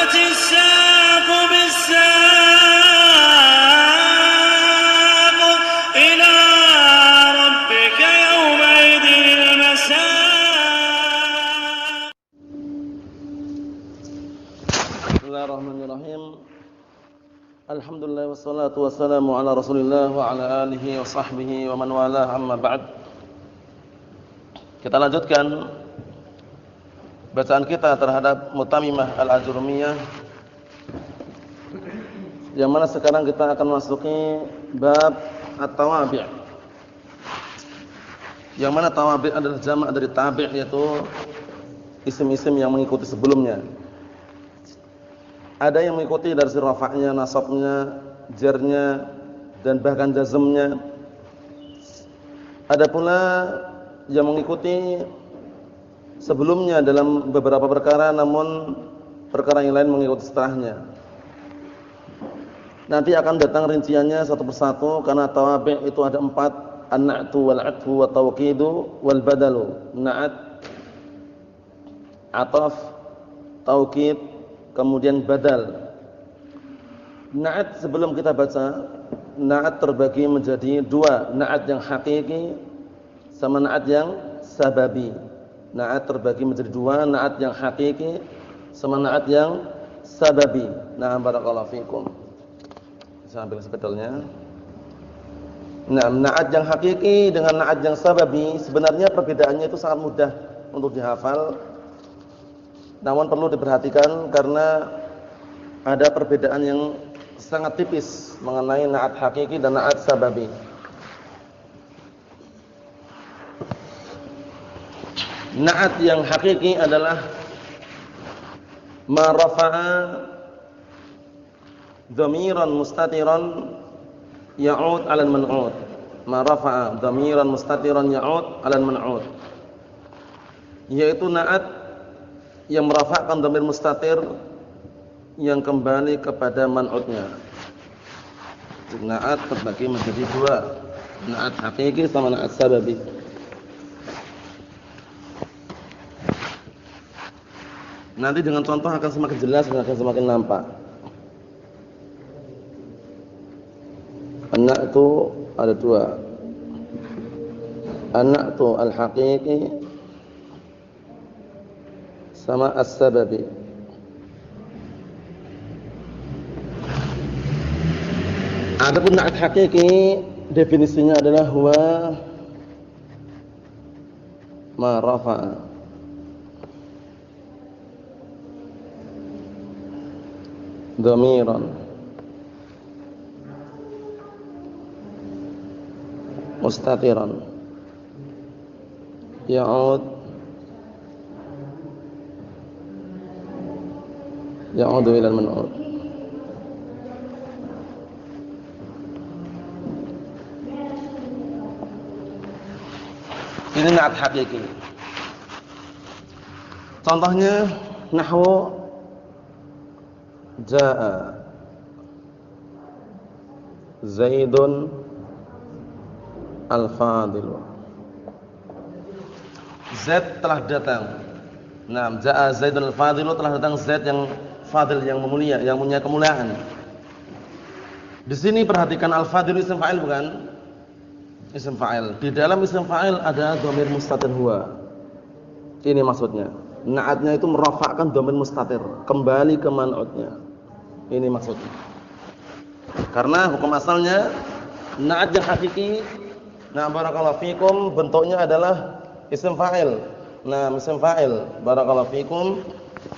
والتفت الساق بالساق إلى ربك يومئذ المساق. Bismillahirrahmanirrahim. Alhamdulillah wassalatu wassalamu ala Rasulillah wa ala alihi wa sahbihi wa man walah, amma ba'd. Kita lanjutkan bacaan kita terhadap Mutamimah Al-Ajurumiyah, yang mana sekarang kita akan masuki bab At-Tawabi', yang mana tawabi' adalah jamak dari tabi', yaitu isim-isim yang mengikuti sebelumnya. Ada yang mengikuti dari rafa'nya, nasabnya, jarnya, dan bahkan jazmnya. Ada pula yang mengikuti sebelumnya dalam beberapa perkara, namun perkara yang lain mengikuti setelahnya. Nanti akan datang rinciannya satu persatu, karena tawabi' itu ada 4: an-na'tu wal-'atfu wa tawqidu wal badalu. Na'at, ataf, tauqid, kemudian badal. Na'at sebelum kita baca, na'at terbagi menjadi 2, na'at yang hakiki sama na'at yang sababi. Na'at terbagi menjadi 2, na'at yang hakiki sama na'at yang sababi. Nah, barakallahu fikum. Saya ambil spidolnya. Nah, na'at yang hakiki dengan na'at yang sababi sebenarnya perbedaannya itu sangat mudah untuk dihafal. Namun perlu diperhatikan karena ada perbedaan yang sangat tipis mengenai na'at hakiki dan na'at sababi. Na'at yang hakiki adalah ma rafa'a dhamiran mustatiran ya'ud 'ala al-man'ud. Ma rafa'a dhamiran mustatiran ya'ud 'ala al-man'ud. Yaitu na'at yang merafa'kan dhamir mustatir yang kembali kepada man'udnya. Na'at terbagi menjadi 2, na'at hakiki sama na'at sababi. Nanti dengan contoh akan semakin jelas dan akan semakin nampak. An-na'tu ada 2. An-na'tu al-haqiqi sama as-sababi. Adapun na'at hakiki definisinya adalah huwa ma rafa'a dhamiran mustatiran ya'ud ila al-man'ud. Ini na'at hakiki. Contohnya nahwu jaa Zaidun al-fadil. Zaid telah datang. Nah, jaa Zaidun al-fadil, telah datang Zaid yang fadil, yang mulia, yang punya kemuliaan. Di sini perhatikan al-fadil isim fa'il bukan? Isim fa'il. Di dalam isim fa'il ada dhamir mustatir huwa. Ini maksudnya. Na'atnya itu merafa'kan dhamir mustatir, kembali ke man'udnya. Ini maksudnya. Karena hukum asalnya na'at yang hakiki, nah barakallahu fikum, bentuknya adalah isim fa'il. Nah, isim fa'il, barakallahu fikum,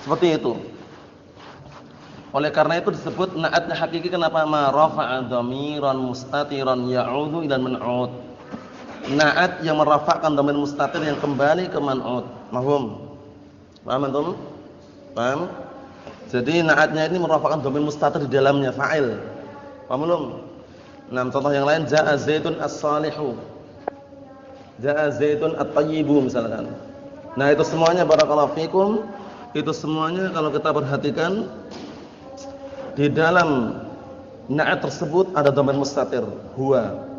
seperti itu. Oleh karena itu disebut na'atnya hakiki. Kenapa? Ma rafa'a dhamiran mustatiran ya'udhu ila man'ud. Na'at yang merafa'kan dhamir mustatir yang kembali ke man'ud. Mahum? Paham antum? Paham? Jadi na'atnya ini merafa'kan dhamir mustatir di dalamnya, fa'il. Paham belum? Nah, contoh yang lain, jaa Zaidun as-salihu, jaa Zaidun at-tayyibu misalkan. Nah, itu semuanya barakallahu fikum, itu semuanya kalau kita perhatikan di dalam na'at tersebut ada dhamir mustatir huwa.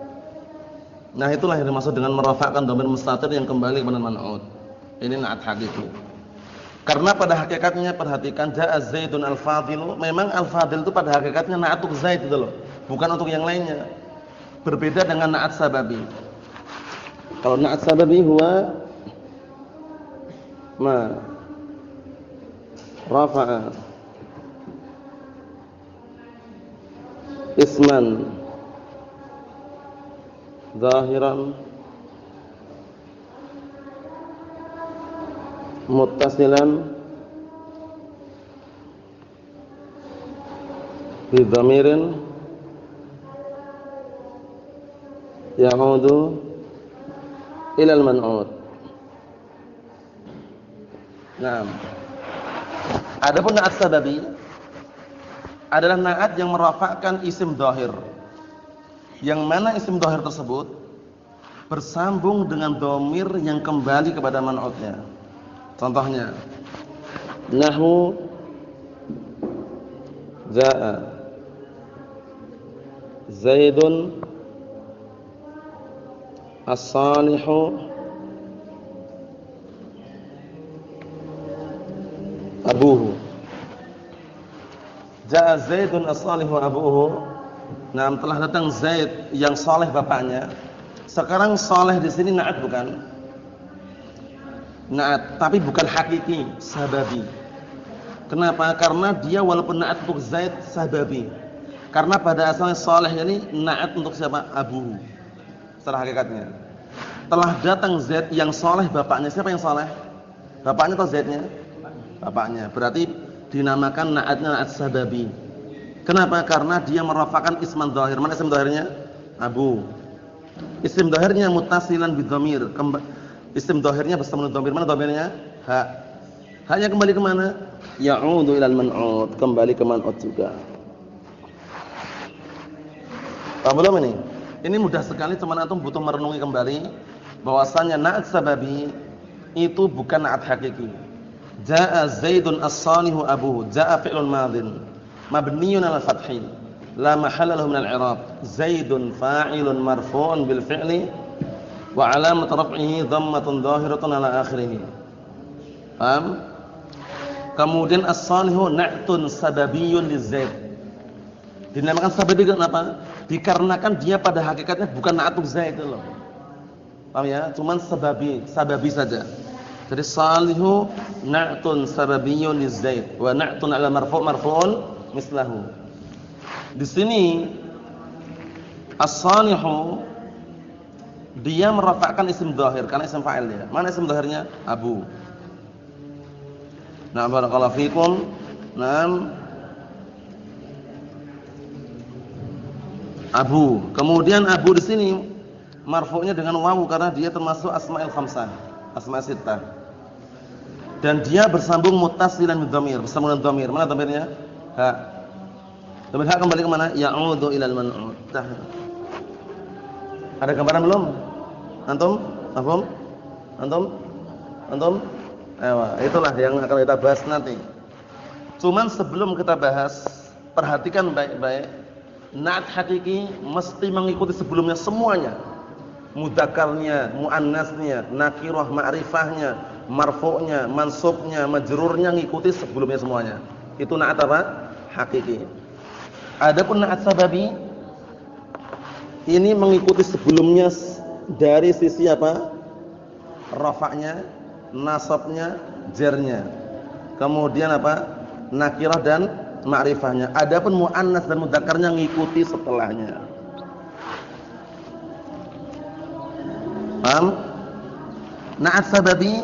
Nah, itulah yang dimaksud dengan merafa'kan dhamir mustatir yang kembali kepada man'ud. Ini na'at hakiki. Karena pada hakikatnya perhatikan jaa Zaidun al-Fadilu, memang al-Fadil itu pada hakikatnya na'at untuk Zaid itu loh, bukan untuk yang lainnya. Berbeda dengan na'at sababi. Kalau na'at sababi huwa ma rafa'a isman zahiran muttasilan bi dhamirin ya'udu ila al-man'ut. Naam. Adapun na'at sababi adalah na'at yang merafa'kan isim dhahir. Yang mana isim dhahir tersebut bersambung dengan dhamir yang kembali kepada man'utnya. Contohnya, nahwu jaa Zaidun as-salihu abuhu. Jaa Zaidun as-salihu abuhu. Nah, telah datang Zaid yang saleh bapaknya. Sekarang saleh di sini na'at bukan? Na'at, tapi bukan hakiki, sababi. Kenapa? Karena dia walaupun na'at untuk Zaid sababi. Karena pada asalnya saleh ini na'at untuk siapa? Abuhu. Secara hakikatnya. Telah datang Zaid yang saleh bapaknya. Siapa yang saleh? Bapaknya atau Zaidnya? Bapaknya. Berarti dinamakan na'atnya na'at sababi. Kenapa? Karena dia merafa'kan isman dhahir. Mana isim dhahirnya? Abu. Isim dhahirnya muttasilan bidhamir. Isim dhahirnya bersama dengan dhamir. Mana dhamirnya? Ha. Hanya kembali ke mana? Ya'udu ilal man'ut. Kembali ke man'ut juga. Paham belum ini? Ini mudah sekali, cuman antum butuh merenungi kembali bahwasannya na'at sababi itu bukan na'at hakiki. Jaa Zaidun as-salihu abuhu. Jaa fi'lun madhin mabniyun 'alal fathi la mahalla lahu min al-i'rab. Zaidun fa'ilun marfu'un bil fi'li wa 'alamat raf'ihi dhammatun dhahiratun 'ala akhirih. Paham? Kemudian as-salihu na'tun sababiyyun lizaid. Dinamakan sababi kenapa? Dikarenakan dia pada hakikatnya bukan na'at untuk Zaid itu loh. Paham ya? Cuman sababi saja. Jadi salihu na'tun sababiyyun lizaid wa na'tun 'ala marfu'un mislahu. Di sini as-salihu dia merafa'kan isim dhahir karena isim fa'il dia. Mana isim dhahirnya? Abu. Nah, barakallahu fikum. Naam. Abu. Kemudian Abu di sini marfu'nya dengan wawu karena dia termasuk asma'il khamsah, asma' sittah. Dan dia bersambung muttasilan bidhamir, bersambung dengan dhamir. Mana dhamirnya? Ha. Dhamir ha kembali ke mana? Ya'udu ilal man'ut. Ada gambaran belum? Antum? Paham? Antum? Itulah yang akan kita bahas nanti. Cuman sebelum kita bahas, perhatikan baik-baik. Na'at hakiki mesti mengikuti sebelumnya semuanya. Mudzakarnya, muannasnya, nakirah, ma'rifahnya, marfu'nya, mansubnya, majrurnya ngikuti sebelumnya semuanya. Itu na'at apa? Hakiki. Adapun na'at sababi ini mengikuti sebelumnya dari sisi apa? Rafa'nya, nasabnya, jarnya. Kemudian apa? Nakirah dan ma'rifahnya. Adapun muannas dan mudzakarnya ngikuti setelahnya. Paham? Na'at sababi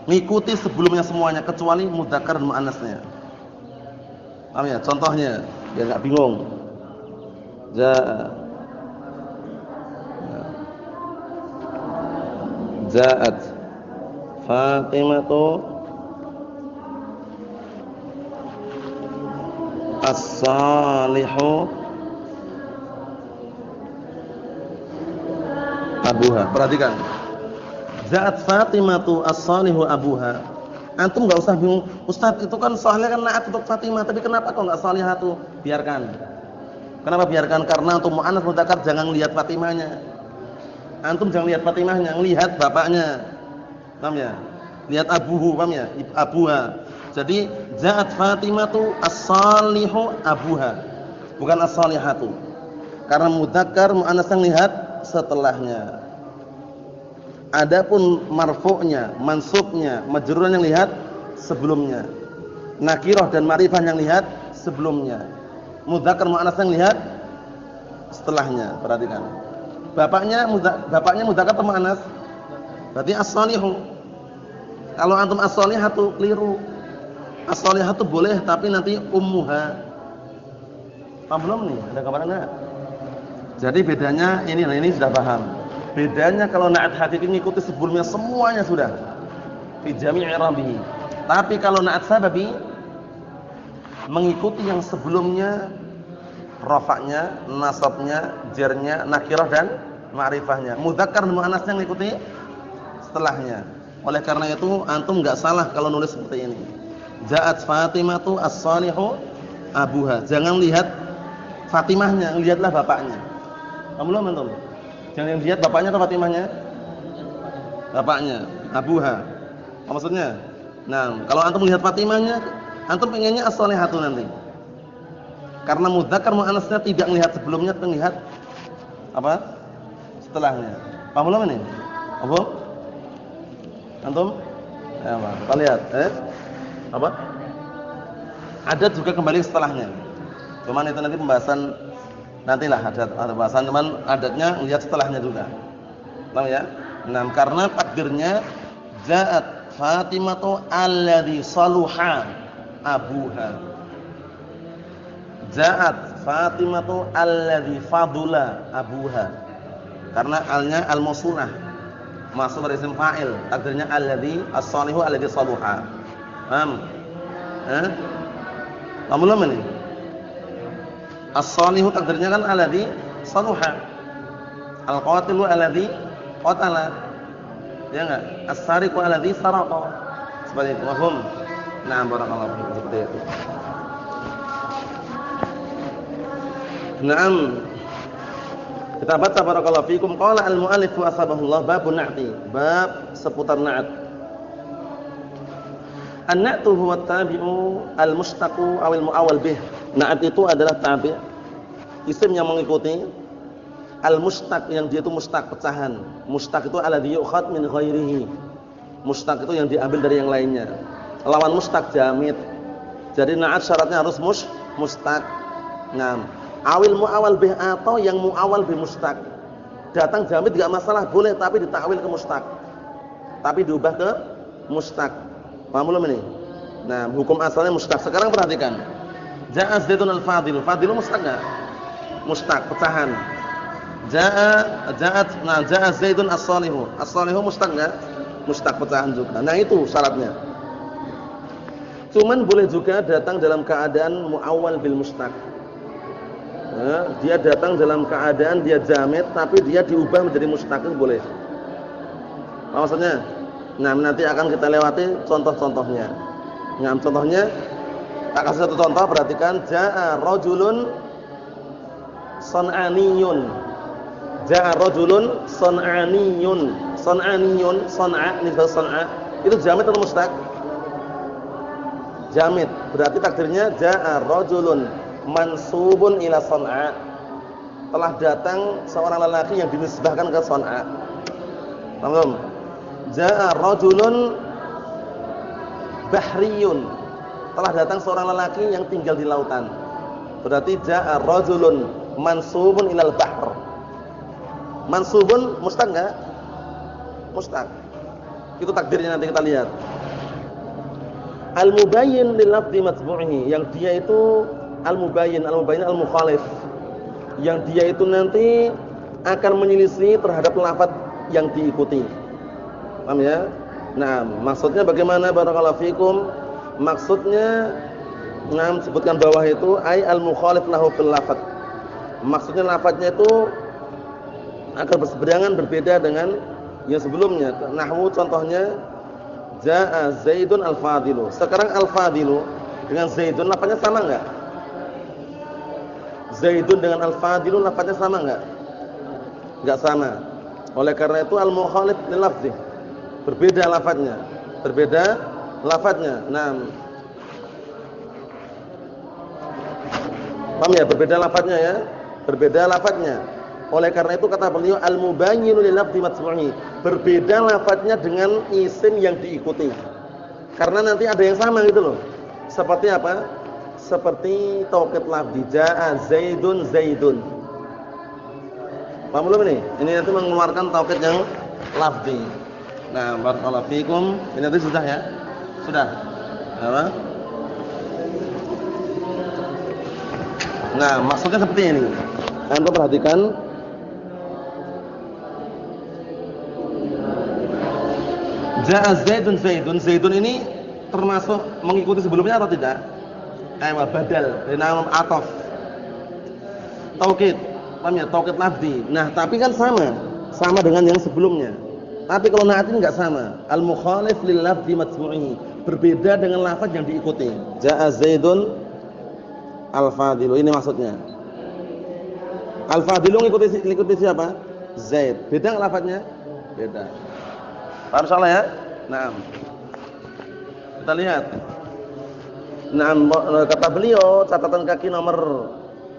ngikuti sebelumnya semuanya kecuali mudzakkar dan muannasnya. Paham ya? Contohnya biar enggak bingung. Ja'at Fatimatu as-salihu abuha. Perhatikan. Ja'at Fatimatu as-salihu abuha. Antum enggak usah bingung, Ustaz itu kan soalnya kan na'at untuk Fatimah, tapi kenapa kok enggak salihatu? Biarkan. Kenapa biarkan? Karena untuk muannats mudzakkar jangan lihat Fatimahnya. Antum jangan lihat Fatimahnya, lihat bapaknya. Paham ya? Lihat abuhu, paham ya? Abuha. Jadi ja'at Fatimatu as-salihu abuha. Bukan as-salihatu. Karena mudzakkar muannats yang lihat setelahnya. Adapun marfu'nya, mansubnya, majrurnya yang lihat sebelumnya. Nakirah dan ma'rifah yang lihat sebelumnya. Mudzakkar muannats yang lihat setelahnya. Perhatikan. Bapaknya mudzakkar atau muannats? Berarti as-salihu. Kalau antum as-salihatu keliru. As-salihatu boleh tapi nanti ummuha. Paham belum nih? Ada gambaran enggak? Jadi bedanya ini sudah paham. Bedanya kalau na'at hadits ini ikuti sebelumnya semuanya sudah. Fi jami'i i'rabihi. Tapi kalau na'at sababi mengikuti yang sebelumnya, rafa'nya, nasabnya, jarnya, nakirah dan ma'rifahnya. Mudzakkar dan muannats yang mengikuti setelahnya. Oleh karena itu antum enggak salah kalau nulis seperti ini. Ja'at Fatimatu as-salihu abuha. Jangan lihat Fatimahnya, lihatlah bapaknya. Kamu belum antum? Jangan lihat bapaknya atau Fatimahnya? Bapaknya, abuha. Apa maksudnya? Nah, kalau antum lihat Fatimahnya, antum pengennya as-salihatu nanti. Karena mudzakkar muannasnya tidak melihat sebelumnya, tapi lihat apa? Setelahnya. Paham belum ini? Apa? Antum? Ya, Pak. Kita lihat, apa? Adat juga kembali setelahnya. Cuman itu nanti pembahasan nantilah ada pembahasan, cuman adatnya lihat setelahnya juga. Paham ya? Nah, karena takdirnya ja'at Fatimatu alladhi saluha abuha. Ja'at Fatimatu alladhi fadula abuha. Karena alnya al-mausulah. Masuk dari isim fa'il. Takdirnya alladhi as-salihu alladhi saluha. Paham? Paham belum ini? As-salihu takdirnya kan alladhi saluha. Al-qatilu alladhi qatala. Ya enggak? As-sariqu alladhi saraqa. Seperti itu. Paham? Nah, barakallahu fiikum seperti itu. Naam. Kita baca barakallahu fiikum qala al-mu'allif wa asbahullah babun na'ti. Bab seputar na'at. An-na'tu huwa tabi'u al-mushtaqu aw al-mu'awwal bih. Na'at itu adalah tabi', isim yang mengikuti al-mushtaq yang dia itu mushtaq pecahan. Mushtaq itu alladhi yu'khad min ghairihi. Mushtaq itu yang diambil dari yang lainnya. Lawan mushtaq jamid. Jadi na'at syaratnya harus mushtaq. Naam. Awil mu'awwal bih atau yang mu'awwal bi mushtaq. Datang jamid enggak masalah, boleh tapi ditakwil ke mushtaq. Tapi diubah ke mushtaq. Paham belum ini? Nah, hukum asalnya mushtaq. Sekarang perhatikan. Ja'a Zaidun al-Fadil. Fadilu mushtaq enggak? Mushtaq, pecahan. Ja'a Zaidun as-salihu. As-salihu mushtaq enggak? Mushtaq, pecahan juga. Nah, itu syaratnya. Cuman boleh juga datang dalam keadaan mu'awwal bil mushtaq. Nah, dia datang dalam keadaan dia jamid tapi dia diubah menjadi mushtaq, itu boleh. Apa maksudnya? Nah, nanti akan kita lewati contoh-contohnya. Nah, contohnya tak kasih satu contoh, perhatikan. Ja'a rajulun san'aniyun. Ja'a rajulun san'aniyun. San'aniyun, san'a, nisbah san'a. Itu jamid atau mushtaq? Jamid. Berarti takdirnya ja'a rajulun mansubun ila san'a. Telah datang seorang lelaki yang dinisbahkan ke san'a. Paham? Ja'a rajulun bahriyun. Telah datang seorang lelaki yang tinggal di lautan. Berarti ja'a rajulun mansubun ilal bahr. Mansubun mushtaq enggak? Mushtaq. Itu takdirnya nanti kita lihat. Al-mubayyin lil lafzi matbu'ihi, yang dia itu al-mubayyin al-mukhalif. Yang dia itu nanti akan menyelisih terhadap lafaz yang diikuti. Paham ya? Nah, maksudnya bagaimana barakallahu fikum? Maksudnya sebutkan bawah itu ay al-mukhalif lahu fil lafaz. Maksudnya lafaznya itu akan berseberangan berbeda dengan yang sebelumnya. Nahwu contohnya jaa Zaidun al-Fadilu. Sekarang al-Fadilu dengan Zaidun lafaznya sama enggak? Zaidun dengan al-Fadilu lafaznya sama enggak? Enggak sama. Oleh karena itu al-mukhalif lil lafzi. Berbeda lafaznya. Berbeda lafadznya. Nah, paham ya? Berbeda lafadznya ya. Berbeda lafadznya. Oleh karena itu kata beliau al-mubayyinu lil lafzi matbu'i. Berbeda lafadznya dengan isim yang diikuti. Karena nanti ada yang sama gitu loh. Seperti apa? Seperti taukid lafzi jaa zaidun zaidun. Paham belum ini? Ini nanti mengeluarkan taukid yang lafzi. Nah, barakallahu fikum. Ini nanti sudah ya? Sudah. Apa? Nah, maksudnya seperti ini. Anda perhatikan. Jaa zaidun zaidun. Zaidun ini termasuk mengikuti sebelumnya atau tidak? Badal dari nama ataf. Taukid. Paham ya? Taukid lafzi. Nah, tapi kan sama dengan yang sebelumnya. Tapi kalau na'at ini enggak sama. Al-mukhalif lil lafzi matbu'i. Berbeda dengan lafaz yang diikuti. Jaa zaidun al-fadilu. Ini maksudnya. Al-fadilu ngikuti siapa? Zaid. Beda enggak lafaznya? Beda. Paham salah ya? Naam. Kita lihat. Naam, kata beliau catatan kaki nomor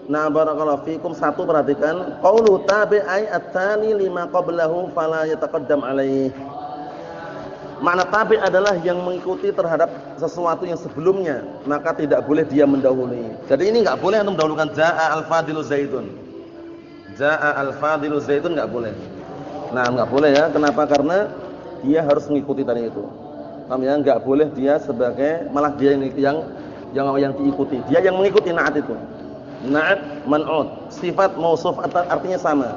barakallahu fikum 1 perhatikan. Qaulu tabi'i at-tani lima qablahu fala yataqaddam alaih. Makna tabi' adalah yang mengikuti terhadap sesuatu yang sebelumnya, maka tidak boleh dia mendahului. Jadi ini enggak boleh untuk mendahulukan jaa al-fadilu zaidun. Jaa al-fadilu zaidun enggak boleh. Nah, enggak boleh ya. Kenapa? Karena dia harus mengikuti tadi itu. Paham ya? Enggak boleh dia sebagai malah dia yang diikuti. Dia yang mengikuti na'at itu. Na'at man'ud, sifat mausuf artinya sama.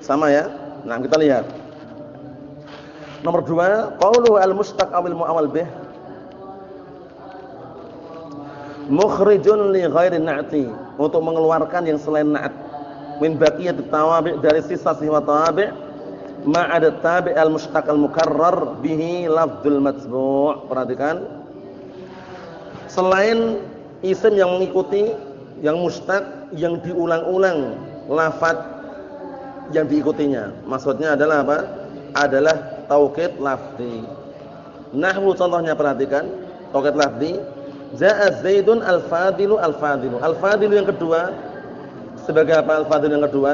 Sama ya? Nah, kita lihat. Nomor 2, qauluhu al-mushtaq awil mu'awwal bih mukhrijun li ghairi na'ti, untuk mengeluarkan yang selain na'at min baqiyat tawabi' dari sisa sifat tawabi' ma'ad tabi' al-mushtaq al-mukarrar bihi lafdzul matbu'. Perhatikan, selain isim yang mengikuti, yang mushtaq, yang diulang-ulang lafaz yang diikutinya. Maksudnya adalah apa? Adalah taukid lafzi. Nahwu contohnya, perhatikan, taukid lafzi. Jaa zaidun al-fadilu al-fadilu. Al-fadilu yang kedua sebagai apa? Al-fadilu yang kedua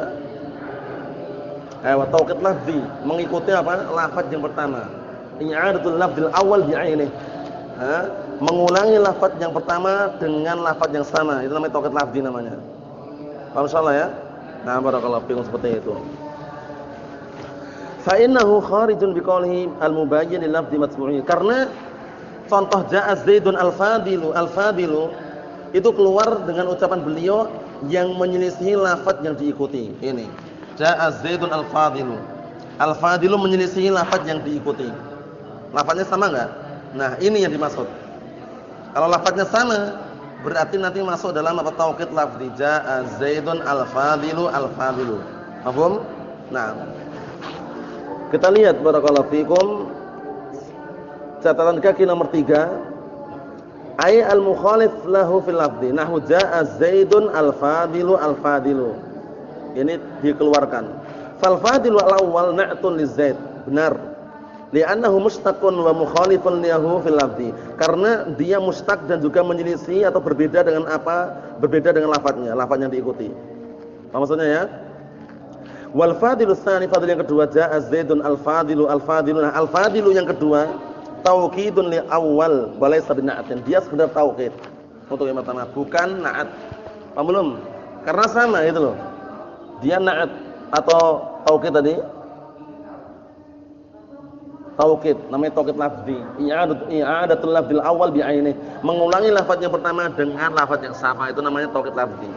taukid lafzi, mengikuti apa? Lafaz yang pertama. I'adatul lafzil awal bi'ainih. Mengulangi lafaz yang pertama dengan lafaz yang sama. Itu namanya taukid lafzi namanya. Paham insyaallah ya? Nah, barakallahu fikum, seperti itu. Fa innahu kharijun biqaulihi al-mubayyin lil lafzi matbu'i. Karena contoh jaa zaidun al-fadilu, al-fadilu itu keluar dengan ucapan beliau yang menyelisihi lafaz yang diikuti. Ini jaa zaidun al-fadilu. Al-fadilu menyelisihi lafaz yang diikuti. Lafaznya sama enggak? Nah, ini yang dimaksud. Kalau lafaznya sama, berarti nanti masuk dalam apa? Taukid lafzi. Jaa zaidun al-fadilu al-fadilu. Paham? Nah, kita lihat barakallahu fikum catatan kaki nomor 3. Ay al-mukhalif lahu fil lafzi. Nahwu jaa zaidun al-fadilu al-fadilu. Ini dikeluarkan. Fal fadilu al-awwal na'tun li zaid. Benar. Li'annahu mushtaqun wa mukhalifun lahu fil lafzi. Karena dia mushtaq dan juga menyelisih atau berbeda dengan apa? Berbeda dengan lafaznya, lafaz yang diikuti. Apa maksudnya ya? Wal fadilu tsani, fadil yang kedua, jaa zaidun al-fadilu al-fadilu. Nah, al-fadilu yang kedua taukidun li awal walaysa bina'atin. Dia sekedar taukid untuk yang pertama, bukan na'at. Paham belum? Karena sama itu loh. Dia na'at atau taukid tadi. Taukid namanya taukid lafzi. I'adatul lafzil awal bi'ainih. Mengulangi lafaz yang pertama dengan lafaz yang sama, itu namanya taukid lafzi.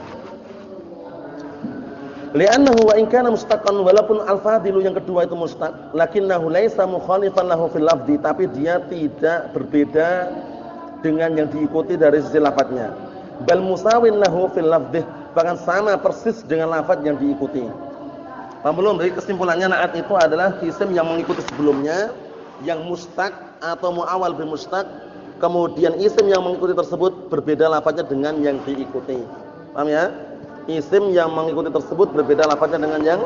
Li'annahu wa in kana mustaqan, walaupun al-fadilu yang kedua itu mustaq, lakinnahu laisa mukhalifan lahu fil lafzi, tapi dia tidak berbeda dengan yang diikuti dari sisi lafaznya. Bal musawin lahu fil lafzi, bahkan sama persis dengan lafaz yang diikuti. Paham belum? Jadi kesimpulannya na'at itu adalah isim yang mengikuti sebelumnya, yang mustaq atau muawwal bil mustaq, kemudian isim yang mengikuti tersebut berbeda lafaznya dengan yang diikuti. Paham ya? Isim yang mengikuti tersebut berbeda lafaznya dengan yang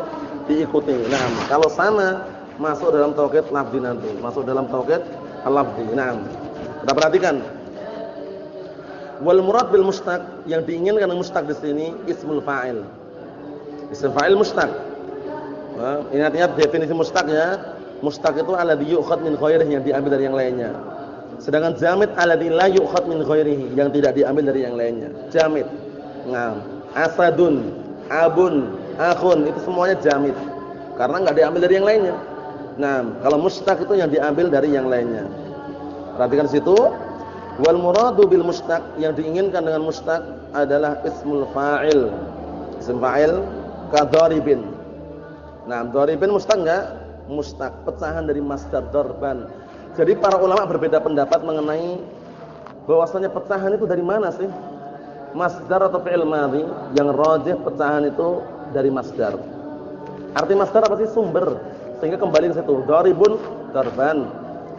diikuti. Nah, kalau sama masuk dalam taukid lafzi nanti, masuk dalam taukid al-lafzi. Naam. Kita perhatikan. Wal murad bil mustaq, yang diinginkan dengan mustaq di sini ismul fa'il. Ism fa'il mustaq. Nah, ingat-ingat definisi mustaq ya. Mustaq itu alladzi yu'khad min ghairihi, yang diambil dari yang lainnya. Sedangkan jamid alladzi la yu'khad min ghairihi, yang tidak diambil dari yang lainnya. Jamid. Nah, asadun, abun, akhun, itu semuanya jamid. Karena enggak diambil dari yang lainnya. Nah, kalau mustaq itu yang diambil dari yang lainnya. Perhatikan situ. Wal muradu bil mustaq, yang diinginkan dengan mustaq adalah ismul fa'il. Ism fa'il ka dharibin. Nah, dharibin mustaq enggak? Mustaq, pecahan dari masdar darban. Jadi para ulama berbeda pendapat mengenai bahwasanya pecahan itu dari mana sih? Masdar atau fi'il madhi? Yang rajih pecahan itu dari masdar. Arti masdar apa sih? Sumber. Sehingga kembali ke situ. Dharibun darban,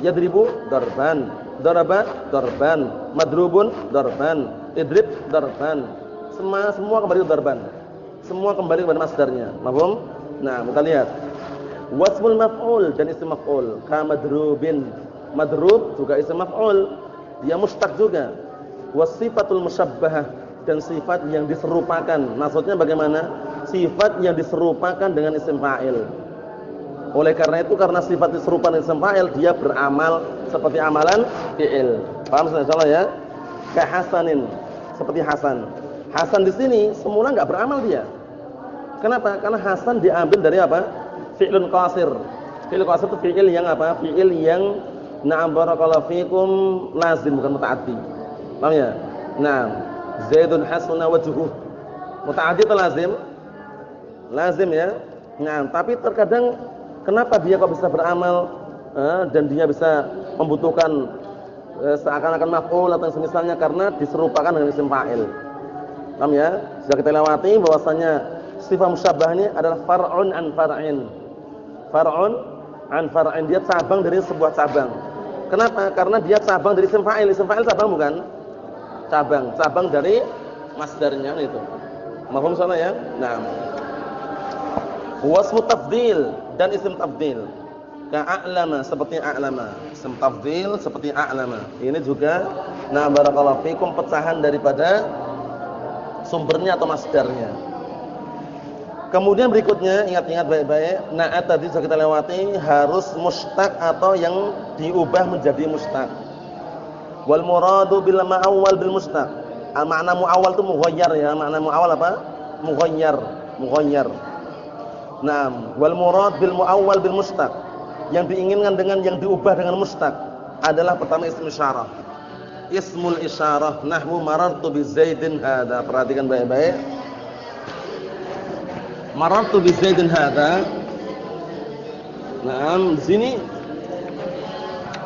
yadribu darban, daraba darban, madrubun darban, idrib darban. Semua kembali ke darban. Semua kembali kepada masdarnya. Paham? Nah, kita lihat. Wasmul maf'ul dan isim maf'ul. Ka madrubin. Madrub juga isim maf'ul. Dia mustaq juga. Wasifatul musyabbahah, dan sifat yang diserupakan. Maksudnya bagaimana? Sifat yang diserupakan dengan isim fa'il. Oleh karena itu, karena sifat diserupakan dengan isim fa'il, dia beramal seperti amalan fi'il. Paham insyaallah ya? Ka hasanin, seperti Hasan. Hasan di sini semula enggak beramal dia. Kenapa? Karena Hasan diambil dari apa? Fi'lun qasir. Fi'il qasir itu fi'il yang apa? Fi'il yang na'am barakallahu fikum lazim, bukan muta'addi. Paham ya? Nah, Zaidun hasuna wajhuhu. Muta'addi atau lazim? Lazim ya. Nah, tapi terkadang kenapa dia kok bisa beramal dan dia bisa membutuhkan seakan-akan maf'ul atau semisalnya, karena diserupakan dengan isim fa'il. Paham ya? Sudah kita lewati bahwasanya sifat musyabbah ini adalah far'un an far'in. Far'un an far'in, dia cabang dari sebuah cabang. Kenapa? Karena dia cabang dari isim fa'il. Isim fa'il cabang bukan? Cabang dari masdarnya itu. Paham salah ya? Nah. Wasmu tafdhil dan isim tafdhil. Ka'a'lama, seperti a'lama. Isim tafdhil seperti a'lama. Ini juga nah barakallahu fikum pecahan daripada sumbernya atau masdarnya. Kemudian berikutnya, ingat-ingat baik-baik, na'at tadi sudah kita lewati, harus mustaq atau yang diubah menjadi mustaq. Wal muradu bil ma'awwal bil mustaq. Makna mu'awwal itu mughayyar ya. Makna mu'awwal apa? Mughayyar. Naam, wal murad bil mu'awwal bil mustaq. Yang diinginkan dengan yang diubah dengan mustaq adalah pertama ism isyarah. Ismul isyarah, nahwu marartu bi Zaidin hadza. Perhatikan baik-baik. Marartu bi Zaidin hadza. Naam, di sini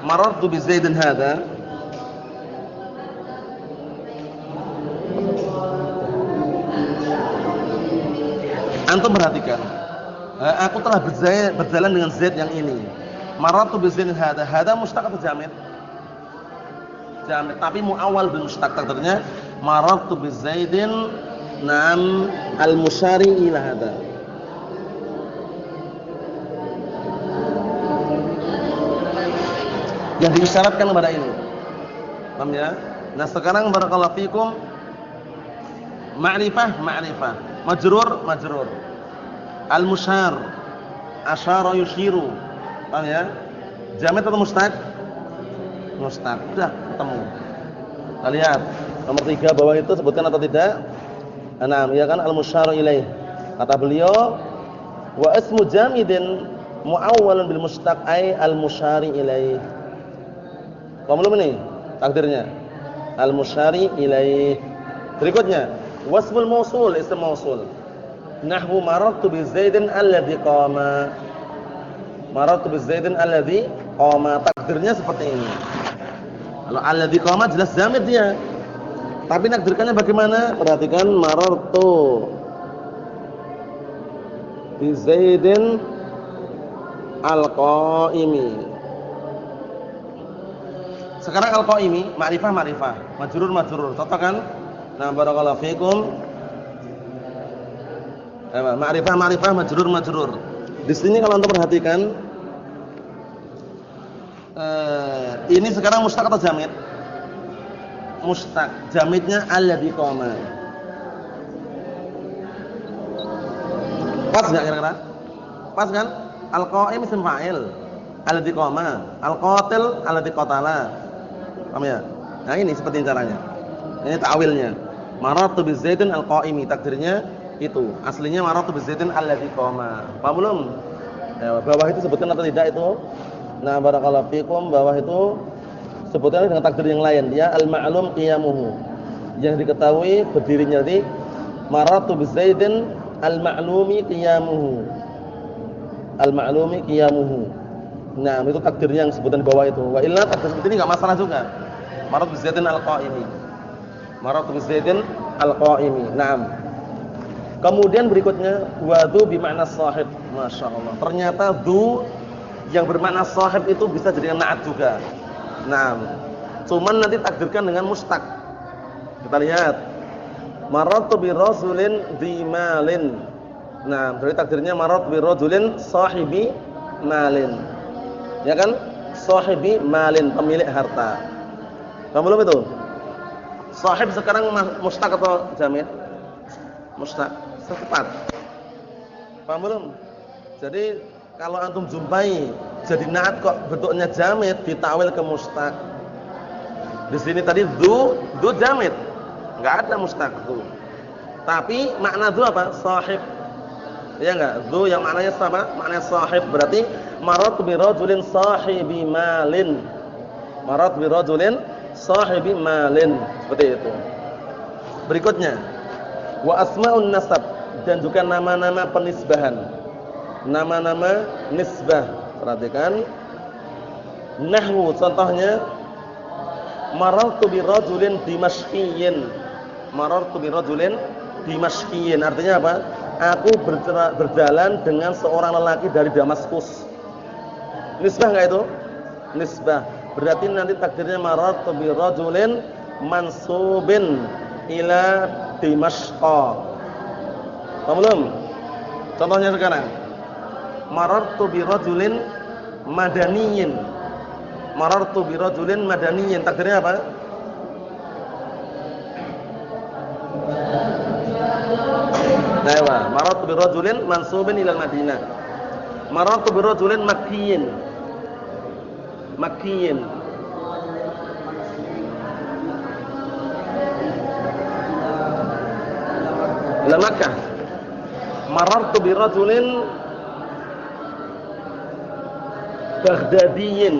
marartu bi Zaidin hadza. Antum perhatikan. Aku telah berjalan dengan Zaid yang ini. Marartu bi Zaidin hadza. Hadza mustaq atau jamid? Jamid, tapi muawwal bil mustaq. Takdirnya marartu bi Zaidin nam al-musyari ila hadza. Yang diisyaratkan kepada ini. Paham ya? Nah, sekarang barakallahu fikum ma'rifah, majrur. Al-musyar, asyara yushiru. Paham ya? Jamid atau mustaq? Mustaq. Sudah ketemu. Kita lihat nomor 3 bawah itu sebutkan atau tidak? Nah, ya kan al-musyaru ilaih. Kata beliau, wa ismu jamidin muawwalun bil mustaq ay al-musyari ilaih. Paham belum ini takdirnya? Al-musyari ilaih. Berikutnya, wasmul mausul, isim mausul. Nahwu marartu bi Zaidin alladhi qama. Marartu bi Zaidin alladhi qama. Takdirnya seperti ini. Kalau alladhi qama jelas jamid dia. Tapi nakdirkannya bagaimana? Perhatikan, marartu bi Zaidin al-qaimi. Sekarang al-qaimi, ma'rifah, majrur. Contoh kan? Nah, barakallahu fikum. Ma'rifah, majrur. Di sini kalau Anda perhatikan Ini sekarang mustaq atau jamid? Mustaq. Jamidnya alladzi qama. Pas enggak kira-kira? Pas kan? Al-qa'im isim fa'il. Alladzi qama. Al-qatil alladzi qatala. Paham ya? Nah, ini seperti caranya. Ini ta'wilnya. Marartu bizaidin al-qa'imi, takdirnya itu. Aslinya marartu bizaidin alladzi qama. Paham belum? Ya, bawah itu sebutkan atau tidak itu? Nah, barakallahu fikum, bawah itu sebutkan dengan takdir yang lain. Dia al-ma'lum qiyamuhu. Yang diketahui berdirinya. Jadi marartu bizaidin al-ma'lumi qiyamuhu. Al-ma'lumi qiyamuhu. Nah, itu takdirnya yang sebutan di bawah itu. Wa illa takdir seperti ini enggak masalah juga. Marartu bizaidin al-qa'imi. Marartu bizaidin al-qa'imi. Naam. Kemudian berikutnya wadu bimakna sahib. Masyaallah. Ternyata du yang bermakna sahib itu bisa jadi na'at juga. Naam. Cuman nanti takdirkan dengan mustaq. Kita lihat. Marartu bi rajulin dzi malin. Nah, dari takdirnya marartu bi rajulin sahibi malin. Ya kan? Sahibi malin, pemilik harta. Paham belum itu? Sahib sekarang mustaq atau jamid? Mustaq. Tepat. Paham belum? Jadi kalau antum jumpai jadi na'at kok bentuknya jamid, ditakwil ke mustaq. Di sini tadi du jamid. Enggak ada mustaq du. Tapi makna du apa? Sahib. Ya enggak? Du yang maknanya sama, maknanya sahib berarti marartu bi rajulin sahibi malin. Marartu bi rajulin sahibi malin. Seperti itu. Berikutnya wa asmaun nasab, dan juga nama-nama penisbahan. Nama-nama nisbah. Perhatikan. Nahwu contohnya marartu bi rajulin dimashqiyin. Marartu bi rajulin dimashqiyin. Artinya apa? Aku berjalan dengan seorang lelaki dari Damaskus. Nisbah enggak itu? Nisbah. Berarti nanti takdirnya marartu bi rajulin mansubin ila Dimashqa. Paham belum? Contohnya sekarang. Marartu bi rajulin madaniyin. Marartu bi rajulin madaniyin. Takdirnya apa? Nah, marartu bi rajulin mansubin ila Madinah. Marartu bi rajulin makkiyin. Makkiyin. Ila Makkah. Marartu bi rajulin Baghdadiyin.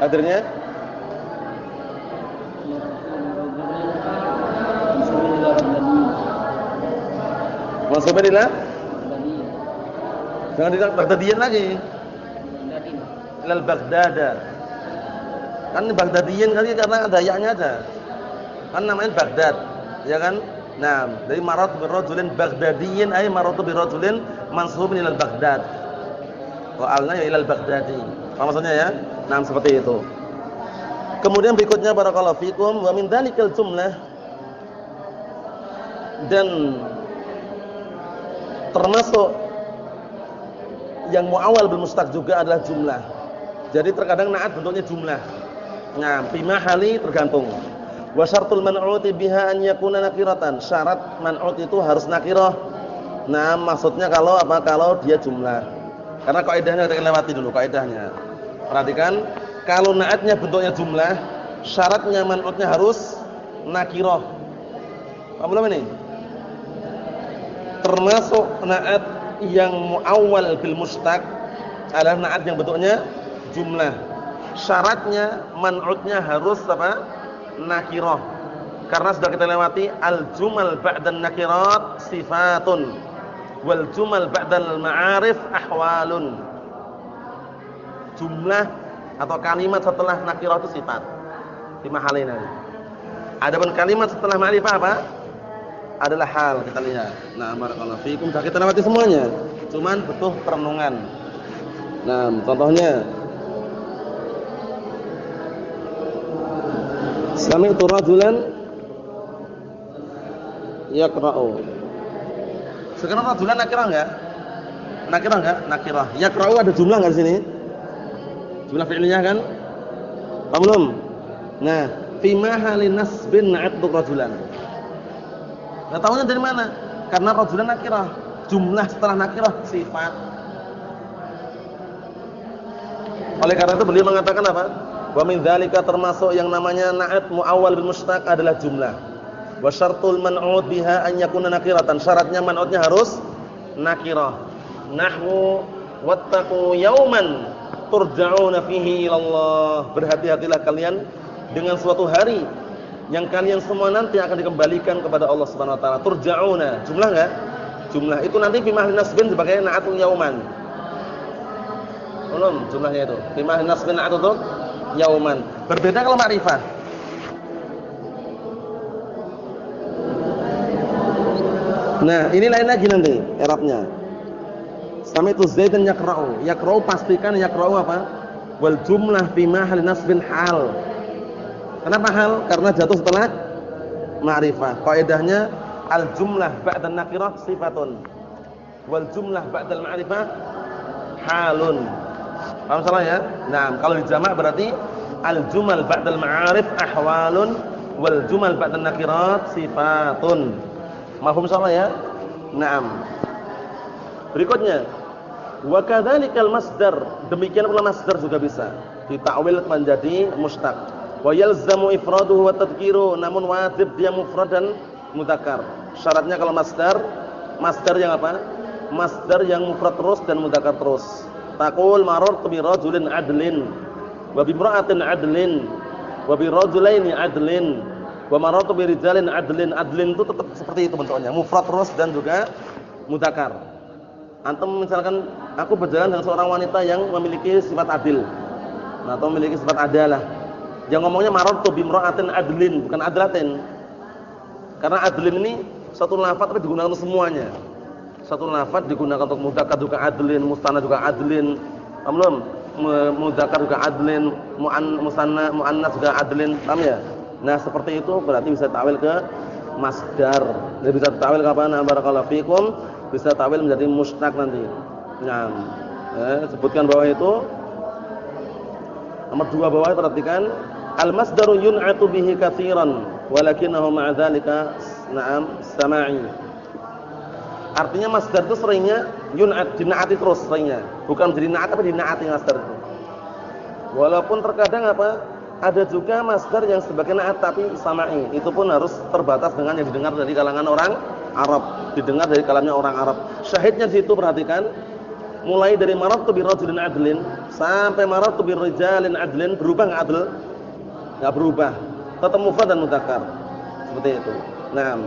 Hadirnya mansubun ila jangan tidak Baghdadiyin lagi. Ilal Baghdada. Kan Baghdadiyin kali karena ada ya-nya aja. Kan namanya Baghdad, ya kan? Nah, dari marartu bi rajulin Baghdadiyin ay marartu bi rajulin mansubun ilal Baghdad. Wa alna ilal Baghdadi. Apa maksudnya ya? Nah, seperti itu. Kemudian berikutnya barakallahu fikum wa min dzalikal jumlah, dan termasuk yang muawwal bil mustaq juga adalah jumlah. Jadi terkadang na'at bentuknya jumlah. Nah, fi mahali tergantung. Wa syartul man'uti biha an yakuna nakiratan. Syarat man'ut itu harus nakirah. Nah, maksudnya kalau apa? Kalau dia jumlah. Karena kaidahnya kita lewati dulu kaidahnya. Perhatikan, kalau na'atnya bentuknya jumlah, syaratnya man'utnya harus nakirah. Paham belum ini? Termasuk na'at yang muawwal bil mustaq adalah na'at yang bentuknya jumlah. Syaratnya man'utnya harus apa? Nakirah. Karena sudah kita lewati al-jumal ba'dan nakirat sifatun wal jumal ba'dal ma'arif ahwalun. Jumlah atau kalimat setelah nakirah itu sifat. Di mahalina. Adapun kalimat setelah ma'rifah apa? Adalah hal, kita lihat. Nah, barakallahu fikum, sudah kita lewati semuanya. Cuman butuh perenungan. Nah, contohnya sami'tu rajulan yaqra'u. Sekarang rajulan nakirah enggak? Nakirah enggak? Nakirah. Yaqra'u ada jumlah enggak di sini? Jumlah fi'liyah kan? Paham belum? Nah, fi mahalin nasbin na'at rajulan. Nah, tahunya dari mana? Karena rajulan nakirah. Jumlah setelah nakirah sifat. Oleh karena itu beliau mengatakan apa? Wa min dzalika termasuk yang namanya na'at muawwal bil mushtaq adalah jumlah. Wa syartul man'ud biha an yakuna nakiratan. Syaratnya man'udnya harus nakirah. Nahwu wattaqu yauman turja'una fihi ila Allah. Berhati-hatilah kalian dengan suatu hari yang kalian semua nanti akan dikembalikan kepada Allah Subhanahu wa taala. Turja'una. Jumlah enggak? Jumlah itu nanti fi mahli nasbin sebagai na'atul yauman. Belum jumlahnya itu. Fi mahli nasbin na'atul yauman. Berbeda kalau ma'rifah. Nah, ini lain lagi nanti i'rabnya. Sama itu Zaidan yakra'u. Yakra'u pastikan yakra'u apa? Wal jumlah fi mahli nasbin hal. Kenapa hal? Karena jatuh setelah ma'rifah. Kaidahnya al jumlah ba'da nakirah sifatun. Wal jumlah ba'da al ma'rifah halun. Paham salah ya? Nah, kalau dijamak berarti al jumal ba'da al ma'arif ahwalun wal jumal ba'da an nakirat sifatun. Mafhum salah ya? Naam. Berikutnya, wa kadzalikal masdar, demikian pula masdar juga bisa ditakwil menjadi mushtaq. Wa yalzamu ifraduhu wa tadhkiru, namun wajib dia mufrad dan mudzakkar. Syaratnya kalau masdar yang apa? Masdar yang mufrad terus dan mudzakkar terus. Taqul marartu bi rajulin adlin wa bi imra'atin adlin wa bi rajulaini adlin wa marartu bi rijalin adlin. Adlin itu tetap seperti itu bentuknya, mufrad terus dan juga mudzakkar. Antum misalkan aku berjalan dengan seorang wanita yang memiliki sifat adil. Nah, atau memiliki sifat adalah. Yang ngomongnya marartu bi imra'atin adlin, bukan adlatin. Karena adlin ini satu lafaz tapi digunakan untuk semuanya. Satu lafaz digunakan untuk mudzakkar juga adlin, musanna juga adlin. Belum? Mudzakkar juga adlin, musanna muannas juga adlin. Paham ya? Nah, seperti itu berarti bisa takwil ke masdar. Jadi bisa takwil ke apa? Barakallahu fikum. Bisa takwil menjadi mushtaq nanti. Nah, sebutkan bawah itu. Nomor 2 bawah perhatikan al-masdaru yun'atu bihi katsiran walakinahu ma'a dzalika na'am sama'i. Artinya masdar itu seringnya yun'at, dinaati terus seringnya. Bukan jadi na'at tapi dinaati masdar itu. Walaupun terkadang apa? Ada juga masdar yang sebagai na'at tapi sama'i. Itu pun harus terbatas dengan yang didengar dari kalangan orang Arab, didengar dari kalamnya orang Arab. Syahidnya di situ perhatikan, mulai dari marartu bi rajulin adlin sampai marartu bi rijalin adlin, berubah enggak adl? Enggak berubah. Tetap mufrad dan mudzakkar. Seperti itu. Nah,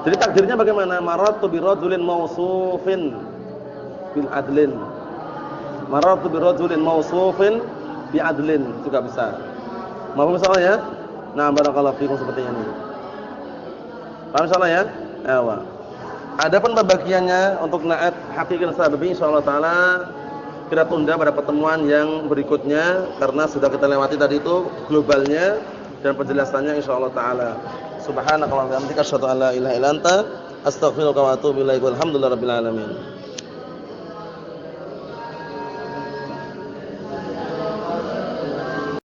jadi takdirnya bagaimana? Marartu bi rajulin mausufin bil adlin. Marartu bi rajulin mausufin bi adlin juga bisa. Mahfum salah ya? Nah, barakallahu fikum seperti ini. Paham salah ya? Ewa. Adapun pembagiannya untuk na'at hakiki dan sababi insyaallah taala kita tunda pada pertemuan yang berikutnya karena sudah kita lewati tadi itu globalnya dan penjelasannya insyaallah taala. Subhanakallahumma wa bihamdika asyhadu an la ilaha illa anta astaghfiruka wa atubu ilaik. Walhamdulillahirabbil alamin.